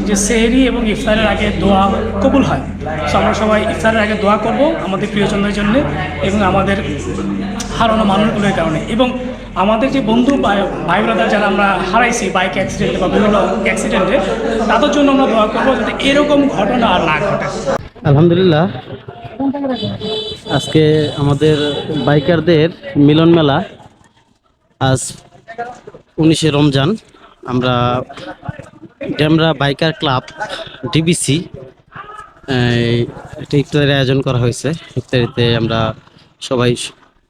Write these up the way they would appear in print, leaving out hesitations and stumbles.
যে সেহরি এবং ইফতারের আগে দোয়া কবুল হয়। সো আমরা সবাই ইফতারের আগে দোয়া করব আমাদের প্রিয়জনদের জন্য এবং আমাদের হারানো মানুষগুলোর কারণে, এবং আমাদের যে বন্ধু ভাই ব্রাদার যারা আমরা হারাইছি বাইক অ্যাক্সিডেন্টে বা বিভিন্ন অ্যাক্সিডেন্টে, তাদের জন্য আমরা দোয়া করবো যাতে এরকম ঘটনা আর না ঘটে। আলহামদুলিল্লাহ, আজকে আমাদের বাইকারদের মিলন মেলা। আজ 19শে রমজান। আমরা ডেমরা বাইকার ক্লাব ডিবিসি একটা ইফতারের আয়োজন করা হয়েছে। ইফতারিতে আমরা সবাই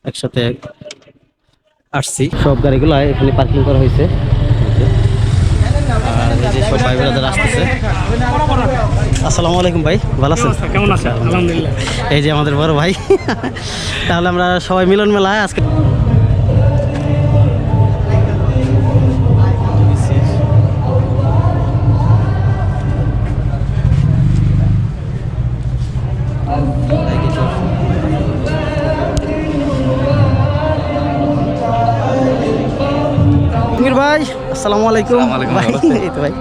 একসাথে আসছি। সব গাড়িগুলো এখানে পার্কিং করা হয়েছে। আর এই যে সব ভাই বোনেরা আসতেছে। আসসালামু আলাইকুম ভাই, ভালো আছেন? কেমন আছেন? আলহামদুলিল্লাহ। এই যে আমাদের বড় ভাই। তাহলে আমরা সবাই মিলন মেলায় আজকে ভাই। আসসালামু আলাইকুম ভাই। এই তো ভাই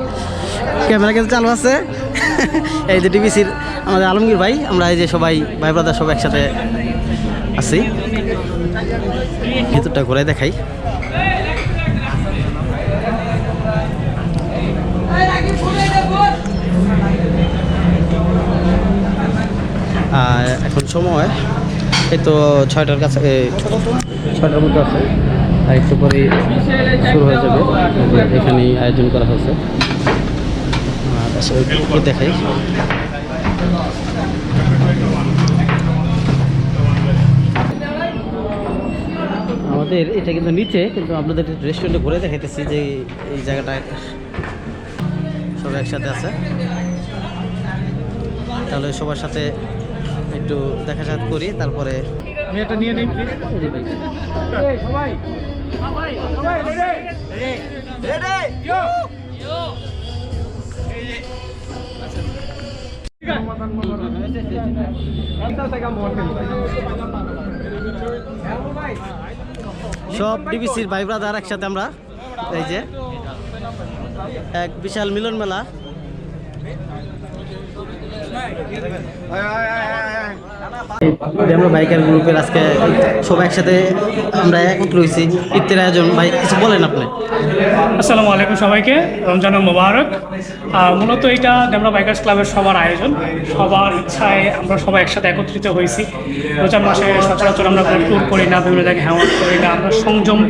ক্যামেরা কিন্তু চালু আছে। এই যে ডিবিসির আমাদের আলমগীর ভাই, আমরা এই যে সবাই ভাই ব্রাদার সব একসাথে আছি। ভিতরটা ঘুরে দেখাই। এখন সময় এই তো 6টার কাছে, 6টার মধ্যে আছে। আর একটু পরে শুরু হয়ে যাবে। এখানেই আয়োজন করা হয়েছে। দেখাই আমাদের এটা কিন্তু নিচে, কিন্তু আপনাদের রেস্টুরেন্টে ঘুরে দেখাইতেছি যে এই জায়গাটায় সবাই একসাথে আছে। তাহলে সবার সাথে একটু দেখা সাক্ষাৎ করি, তারপরে আমি এটা নিয়ে নিই প্লিজ। সবাই সব ডিবিসির ভাই ব্রাদার একসাথে আমরা এই যে এক বিশাল মিলন মেলা। আমরা বাইকার গ্রুপের আজকে সবাই একসাথে আমরা একত্র হয়েছি। ইফতারের আয়োজন ভাই কিছু বলেন আপনি। আসসালামু আলাইকুম সবাইকে, রমজান মোবারক। মূলত এটা ডেমরা বাইকার্স ক্লাবের সবার আয়োজন, সবার ইচ্ছায় আমরা সবাই একসাথে একত্রিত হয়েছি। রমজান মাসে সচরাচর আমরা কোনো ট্যুর করি না, বিভিন্ন জায়গায় হ্যাওয়ার করি না, আমরা সংযম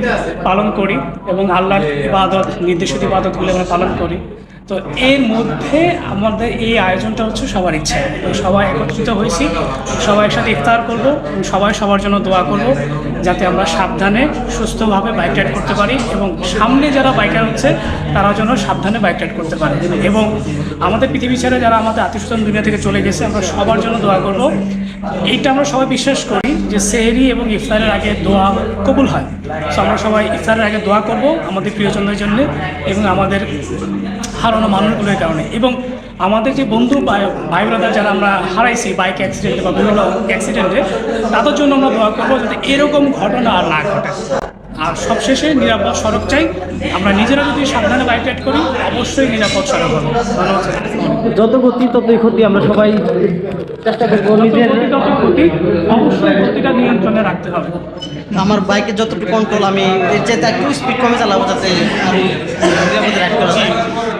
পালন করি এবং আল্লাহর ইবাদত, নির্দেশিত ইবাদতগুলো আমরা পালন করি। তো এর মধ্যে আমাদের এই আয়োজনটা হচ্ছে সবার ইচ্ছা। সবাই একত্রিত হয়েছি, সবাই একসাথে ইফতার করব, সবাই সবার জন্য দোয়া করব যাতে আমরা সাবধানে সুস্থভাবে বাইক রাইড করতে পারি এবং সামনে যারা বাইকার হচ্ছে তারা যেন সাবধানে বাইক রাইড করতে পারে। এবং আমাদের পৃথিবী ছেড়ে যারা আমাদের আত্মীয়স্বজন দুনিয়া থেকে চলে গেছে, আমরা সবার জন্য দোয়া করব। এইটা আমরা সবাই বিশ্বাস করি যে সেহরি এবং ইফতারের আগে দোয়া কবুল হয়। সো আমরা সবাই ইফতারের আগে দোয়া করব আমাদের প্রিয়জনদের জন্য এবং আমাদের হারানো মানুষগুলোর কারণে, এবং আমাদের যে বন্ধু ভাই ব্রাদার যারা আমরা হারাইছি বাইক অ্যাক্সিডেন্টে বা বিভিন্ন অ্যাক্সিডেন্টে, তাদের জন্য আমরা দোয়া করবো যাতে এরকম ঘটনা আর না ঘটে। আর সবশেষে নিরাপদ সড়ক চাই। আমরা নিজেরা যদি সাবধানে বাইক রাইড করি, অবশ্যই নিরাপদ সড়ক হবে। ধন্যবাদ। যত গতি ততই ক্ষতি, আমরা সবাই চেষ্টা করবো নিজের ক্ষতি অবশ্যই গতিটা নিয়ন্ত্রণে রাখতে হবে। আমার বাইকে যতটুকু কন্ট্রোল, আমি এর চাইতে একটু স্পিড কমে চালাবো যাতে আরও নিরাপদে রাইড করা যায়।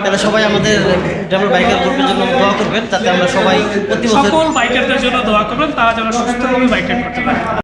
তাহলে সবাই আমাদের ডেমরা বাইকার গ্রুপের জন্য দোয়া করবেন যাতে আমরা সবাই প্রতি বছর সকল বাইকারদের জন্য দোয়া করবেন, তারা যেন সুস্থভাবে বাইক রাইড করতে পারে।